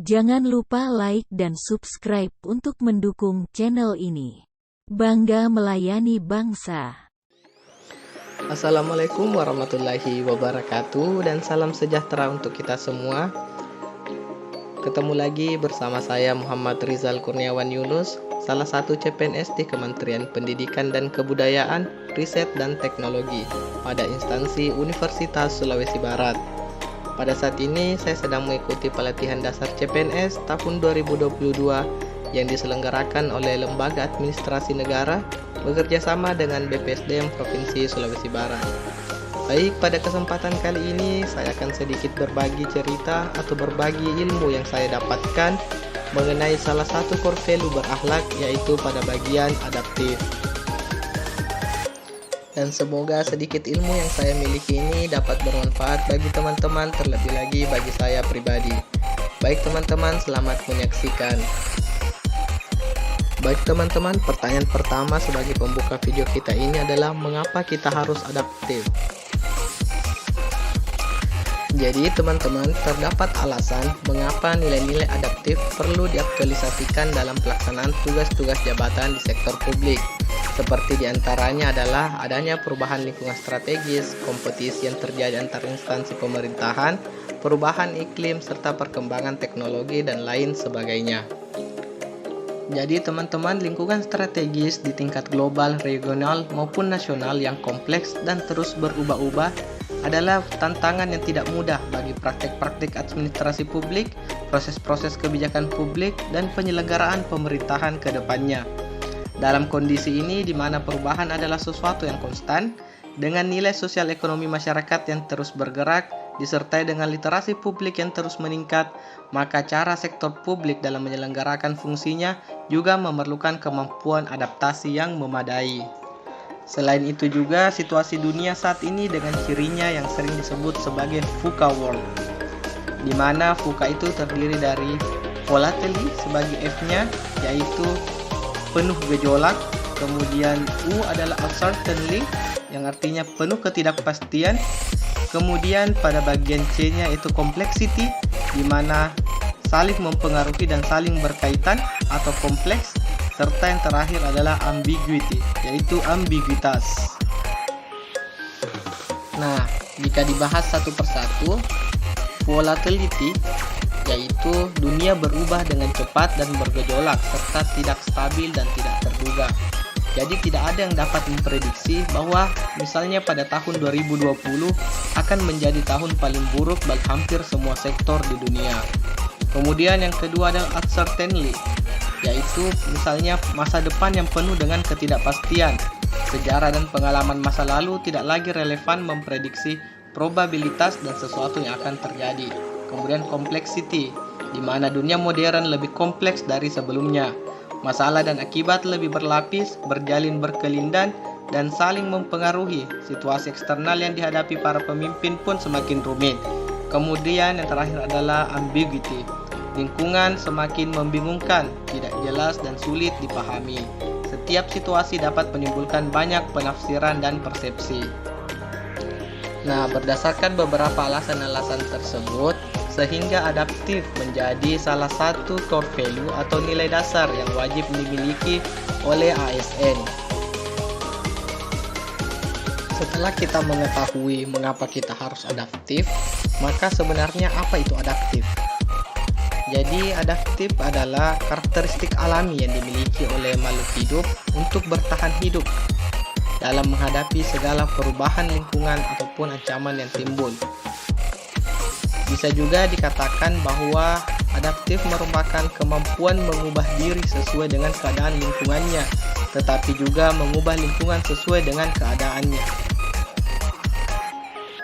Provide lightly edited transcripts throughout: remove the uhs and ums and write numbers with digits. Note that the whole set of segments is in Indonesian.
Jangan lupa like dan subscribe untuk mendukung channel ini. Bangga melayani bangsa. Assalamualaikum warahmatullahi wabarakatuh dan salam sejahtera untuk kita semua. Ketemu lagi bersama saya Muhammad Rizal Kurniawan Yunus, salah satu CPNS di Kementerian Pendidikan dan Kebudayaan, Riset dan Teknologi pada instansi Universitas Sulawesi Barat. Pada saat ini saya sedang mengikuti pelatihan dasar CPNS tahun 2022 yang diselenggarakan oleh Lembaga Administrasi Negara bekerjasama dengan BPSDM Provinsi Sulawesi Barat. Baik, pada kesempatan kali ini saya akan sedikit berbagi cerita atau berbagi ilmu yang saya dapatkan mengenai salah satu core value berakhlak, yaitu pada bagian adaptif. Dan semoga sedikit ilmu yang saya miliki ini dapat bermanfaat bagi teman-teman, terlebih lagi bagi saya pribadi. Baik teman-teman, selamat menyaksikan. Baik teman-teman, pertanyaan pertama sebagai pembuka video kita ini adalah mengapa kita harus adaptif? Jadi teman-teman, terdapat alasan mengapa nilai-nilai adaptif perlu diaktualisasikan dalam pelaksanaan tugas-tugas jabatan di sektor publik. Seperti diantaranya adalah adanya perubahan lingkungan strategis, kompetisi yang terjadi antar instansi pemerintahan, perubahan iklim, serta perkembangan teknologi dan lain sebagainya. Jadi teman-teman, lingkungan strategis di tingkat global, regional, maupun nasional yang kompleks dan terus berubah-ubah adalah tantangan yang tidak mudah bagi praktek-praktek administrasi publik, proses-proses kebijakan publik, dan penyelenggaraan pemerintahan ke depannya. Dalam kondisi ini di mana perubahan adalah sesuatu yang konstan, dengan nilai sosial ekonomi masyarakat yang terus bergerak, disertai dengan literasi publik yang terus meningkat, maka cara sektor publik dalam menyelenggarakan fungsinya juga memerlukan kemampuan adaptasi yang memadai. Selain itu juga situasi dunia saat ini dengan cirinya yang sering disebut sebagai VUCA world, di mana VUCA itu terdiri dari volatility sebagai F-nya, yaitu penuh gejolak, kemudian U adalah uncertainty yang artinya penuh ketidakpastian, kemudian pada bagian C-nya itu complexity, di mana saling mempengaruhi dan saling berkaitan atau kompleks, serta yang terakhir adalah ambiguity, yaitu ambiguitas. Nah, jika dibahas satu persatu, volatility yaitu dunia berubah dengan cepat dan bergejolak serta tidak stabil dan tidak terduga. Jadi tidak ada yang dapat memprediksi bahwa misalnya pada tahun 2020 akan menjadi tahun paling buruk bagi hampir semua sektor di dunia. Kemudian yang kedua adalah uncertainty, yaitu misalnya masa depan yang penuh dengan ketidakpastian. Sejarah dan pengalaman masa lalu tidak lagi relevan memprediksi probabilitas dan sesuatu yang akan terjadi. Kemudian complexity, di mana dunia modern lebih kompleks dari sebelumnya. Masalah dan akibat lebih berlapis, berjalin berkelindan, dan saling mempengaruhi. Situasi eksternal yang dihadapi para pemimpin pun semakin rumit. Kemudian yang terakhir adalah ambiguity. Lingkungan semakin membingungkan, tidak jelas dan sulit dipahami. Setiap situasi dapat menimbulkan banyak penafsiran dan persepsi. Nah, berdasarkan beberapa alasan-alasan tersebut, sehingga adaptif menjadi salah satu core value atau nilai dasar yang wajib dimiliki oleh ASN. Setelah kita mengetahui mengapa kita harus adaptif, maka sebenarnya apa itu adaptif? Jadi adaptif adalah karakteristik alami yang dimiliki oleh makhluk hidup untuk bertahan hidup dalam menghadapi segala perubahan lingkungan ataupun ancaman yang timbul. Bisa juga dikatakan bahwa adaptif merupakan kemampuan mengubah diri sesuai dengan keadaan lingkungannya, tetapi juga mengubah lingkungan sesuai dengan keadaannya.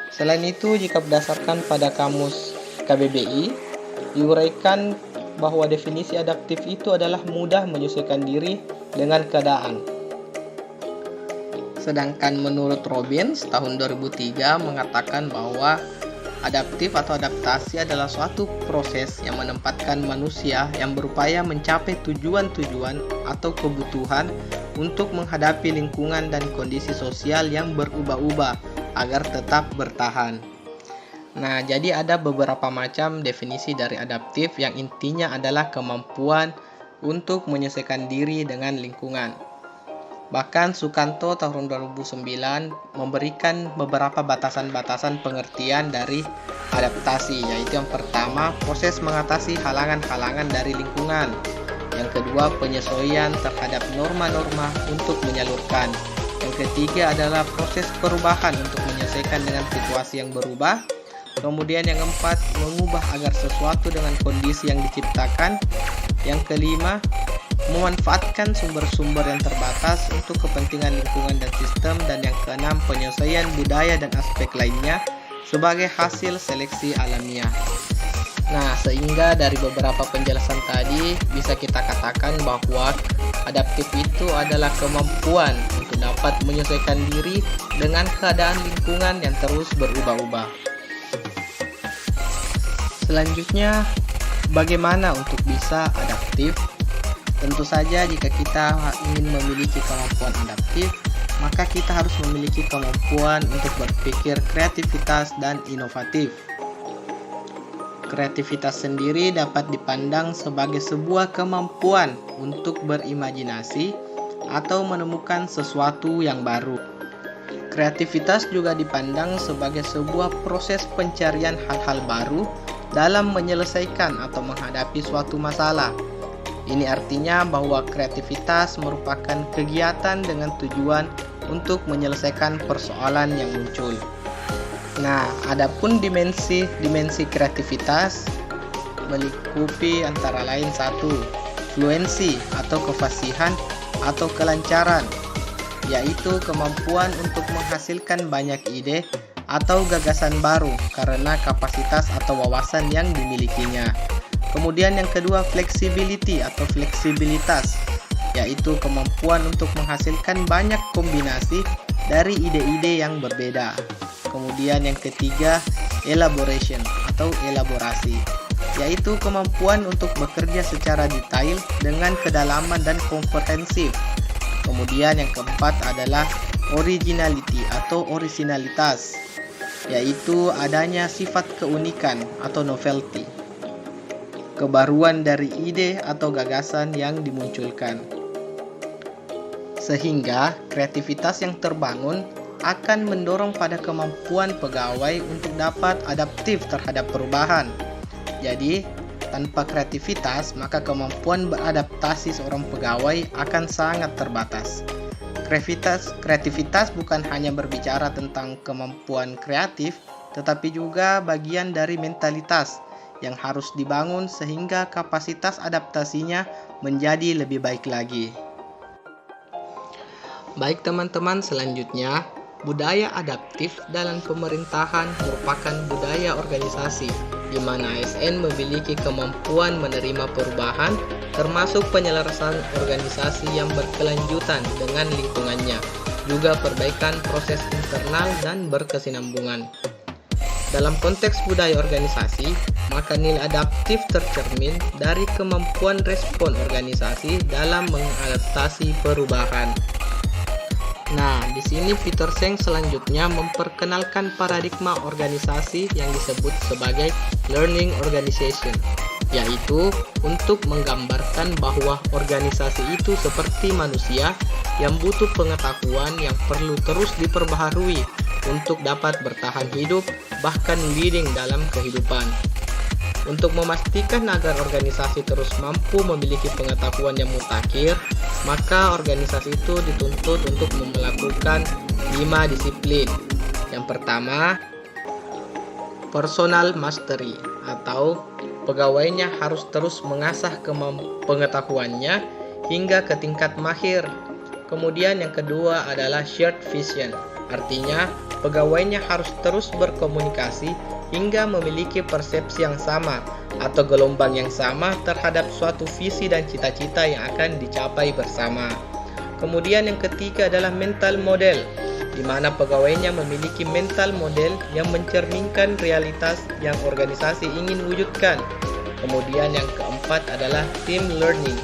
Selain itu, jika berdasarkan pada kamus KBBI, diuraikan bahwa definisi adaptif itu adalah mudah menyesuaikan diri dengan keadaan. Sedangkan menurut Robbins tahun 2003 mengatakan bahwa adaptif atau adaptasi adalah suatu proses yang menempatkan manusia yang berupaya mencapai tujuan-tujuan atau kebutuhan untuk menghadapi lingkungan dan kondisi sosial yang berubah-ubah agar tetap bertahan. Nah, jadi ada beberapa macam definisi dari adaptif yang intinya adalah kemampuan untuk menyesuaikan diri dengan lingkungan. Bahkan Sukanto tahun 2009 memberikan beberapa batasan-batasan pengertian dari adaptasi, yaitu yang pertama, proses mengatasi halangan-halangan dari lingkungan. Yang kedua, penyesuaian terhadap norma-norma untuk menyalurkan. Yang ketiga adalah proses perubahan untuk menyesuaikan dengan situasi yang berubah. Kemudian yang keempat, mengubah agar sesuatu dengan kondisi yang diciptakan. Yang kelima, memanfaatkan sumber-sumber yang terbatas untuk kepentingan lingkungan dan sistem. Dan yang keenam, penyesuaian budaya dan aspek lainnya sebagai hasil seleksi alamiah. Nah, sehingga dari beberapa penjelasan tadi bisa kita katakan bahwa adaptif itu adalah kemampuan untuk dapat menyesuaikan diri dengan keadaan lingkungan yang terus berubah-ubah. Selanjutnya, bagaimana untuk bisa adaptif? Tentu saja jika kita ingin memiliki kemampuan adaptif, maka kita harus memiliki kemampuan untuk berpikir kreativitas dan inovatif. Kreativitas sendiri dapat dipandang sebagai sebuah kemampuan untuk berimajinasi atau menemukan sesuatu yang baru. Kreativitas juga dipandang sebagai sebuah proses pencarian hal-hal baru dalam menyelesaikan atau menghadapi suatu masalah. Ini artinya bahwa kreativitas merupakan kegiatan dengan tujuan untuk menyelesaikan persoalan yang muncul. Nah, adapun dimensi kreativitas melingkupi antara lain satu, fluensi atau kefasihan atau kelancaran, yaitu kemampuan untuk menghasilkan banyak ide atau gagasan baru karena kapasitas atau wawasan yang dimilikinya. Kemudian yang kedua, flexibility atau fleksibilitas, yaitu kemampuan untuk menghasilkan banyak kombinasi dari ide-ide yang berbeda. Kemudian yang ketiga, elaboration atau elaborasi, yaitu kemampuan untuk bekerja secara detail dengan kedalaman dan komprehensif. Kemudian yang keempat adalah originality atau orisinalitas, yaitu adanya sifat keunikan atau novelty, kebaruan dari ide atau gagasan yang dimunculkan. Sehingga kreativitas yang terbangun akan mendorong pada kemampuan pegawai untuk dapat adaptif terhadap perubahan. Jadi, tanpa kreativitas, maka kemampuan beradaptasi seorang pegawai akan sangat terbatas. Kreativitas bukan hanya berbicara tentang kemampuan kreatif, tetapi juga bagian dari mentalitas yang harus dibangun sehingga kapasitas adaptasinya menjadi lebih baik lagi. Baik teman-teman, selanjutnya, budaya adaptif dalam pemerintahan merupakan budaya organisasi di mana ASN memiliki kemampuan menerima perubahan termasuk penyelarasan organisasi yang berkelanjutan dengan lingkungannya, juga perbaikan proses internal dan berkesinambungan. Dalam konteks budaya organisasi, maka nilai adaptif tercermin dari kemampuan respon organisasi dalam mengadaptasi perubahan. Nah, di sini Peter Seng selanjutnya memperkenalkan paradigma organisasi yang disebut sebagai learning organization, yaitu untuk menggambarkan bahwa organisasi itu seperti manusia yang butuh pengetahuan yang perlu terus diperbaharui untuk dapat bertahan hidup, bahkan leading dalam kehidupan. Untuk memastikan agar organisasi terus mampu memiliki pengetahuan yang mutakhir, maka organisasi itu dituntut untuk melakukan 5 disiplin. Yang pertama, personal mastery, atau pegawainya harus terus mengasah pengetahuannya hingga ke tingkat mahir. Kemudian yang kedua adalah shared vision, artinya pegawainya harus terus berkomunikasi hingga memiliki persepsi yang sama atau gelombang yang sama terhadap suatu visi dan cita-cita yang akan dicapai bersama. Kemudian yang ketiga adalah mental model, di mana pegawainya memiliki mental model yang mencerminkan realitas yang organisasi ingin wujudkan. Kemudian yang keempat adalah team learning,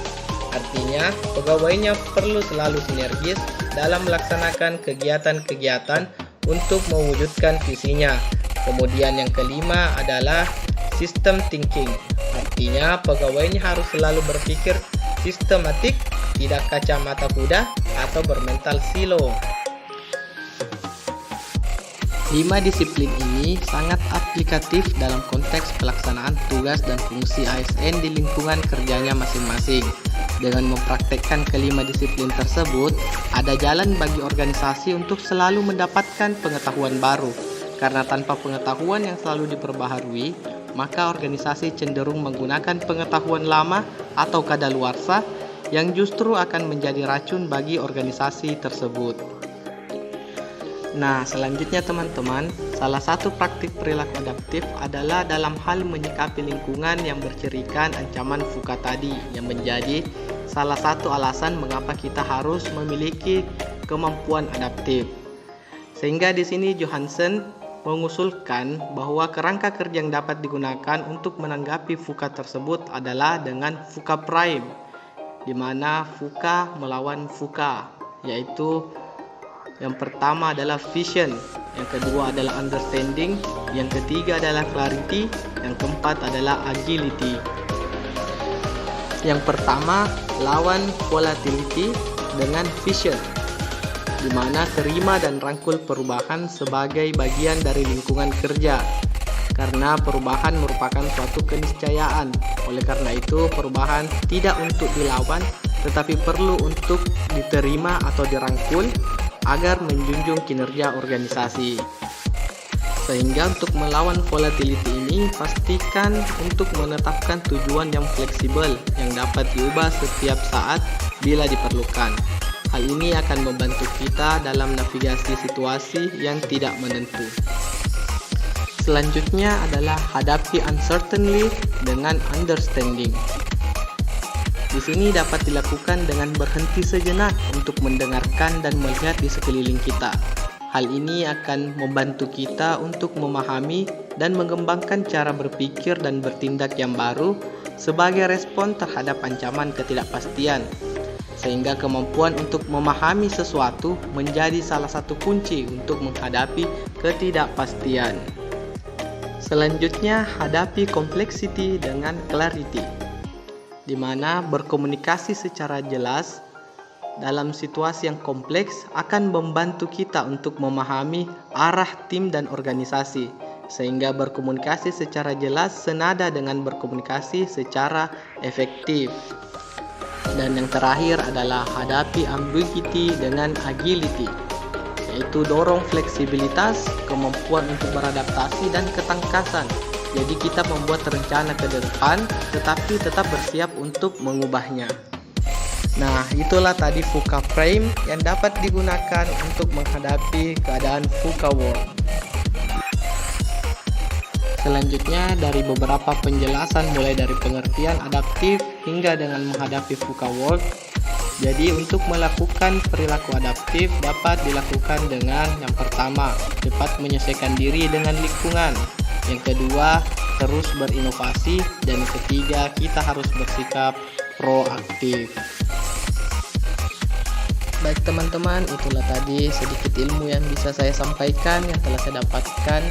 artinya pegawainya perlu selalu sinergis dalam melaksanakan kegiatan-kegiatan untuk mewujudkan visinya. Kemudian yang kelima adalah system thinking. Artinya pegawainya harus selalu berpikir sistematik, tidak kacamata kuda atau bermental silo. 5 disiplin ini sangat aplikatif dalam konteks pelaksanaan tugas dan fungsi ASN di lingkungan kerjanya masing-masing. Dengan mempraktekkan kelima disiplin tersebut, ada jalan bagi organisasi untuk selalu mendapatkan pengetahuan baru. Karena tanpa pengetahuan yang selalu diperbaharui, maka organisasi cenderung menggunakan pengetahuan lama atau kadaluarsa yang justru akan menjadi racun bagi organisasi tersebut. Nah, selanjutnya teman-teman, salah satu praktik perilaku adaptif adalah dalam hal menyikapi lingkungan yang bercirikan ancaman VUCA tadi, yang menjadi salah satu alasan mengapa kita harus memiliki kemampuan adaptif. Sehingga di sini Johansen mengusulkan bahwa kerangka kerja yang dapat digunakan untuk menanggapi VUCA tersebut adalah dengan VUCA Prime, di mana VUCA melawan VUCA, yaitu yang pertama adalah vision, yang kedua adalah understanding, yang ketiga adalah clarity, yang keempat adalah agility. Yang pertama, lawan volatility dengan vision, di mana terima dan rangkul perubahan sebagai bagian dari lingkungan kerja. Karena perubahan merupakan suatu keniscayaan. Oleh karena itu, perubahan tidak untuk dilawan, tetapi perlu untuk diterima atau dirangkul agar menjunjung kinerja organisasi. Sehingga untuk melawan volatility ini, pastikan untuk menetapkan tujuan yang fleksibel yang dapat diubah setiap saat bila diperlukan. Hal ini akan membantu kita dalam navigasi situasi yang tidak menentu. Selanjutnya adalah hadapi uncertainty dengan understanding. Di sini dapat dilakukan dengan berhenti sejenak untuk mendengarkan dan melihat di sekeliling kita. Hal ini akan membantu kita untuk memahami dan mengembangkan cara berpikir dan bertindak yang baru sebagai respon terhadap ancaman ketidakpastian. Sehingga kemampuan untuk memahami sesuatu menjadi salah satu kunci untuk menghadapi ketidakpastian. Selanjutnya, hadapi complexity dengan clarity, di mana berkomunikasi secara jelas dalam situasi yang kompleks akan membantu kita untuk memahami arah tim dan organisasi, sehingga berkomunikasi secara jelas senada dengan berkomunikasi secara efektif. Dan yang terakhir adalah hadapi ambiguity dengan agility, yaitu dorong fleksibilitas, kemampuan untuk beradaptasi, dan ketangkasan. Jadi kita membuat rencana ke depan, tetapi tetap bersiap untuk mengubahnya. Nah, itulah tadi VUCA Prime yang dapat digunakan untuk menghadapi keadaan VUCA World. Selanjutnya, dari beberapa penjelasan mulai dari pengertian adaptif hingga dengan menghadapi VUCA World. Jadi untuk melakukan perilaku adaptif dapat dilakukan dengan yang pertama, cepat menyesuaikan diri dengan lingkungan. Yang kedua, terus berinovasi. Dan yang ketiga, kita harus bersikap proaktif. Baik teman-teman, itulah tadi sedikit ilmu yang bisa saya sampaikan yang telah saya dapatkan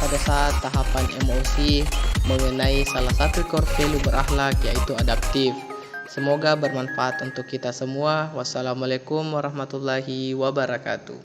pada saat tahapan MOC mengenai salah satu core value berakhlak, yaitu adaptif. Semoga bermanfaat untuk kita semua. Wassalamualaikum warahmatullahi wabarakatuh.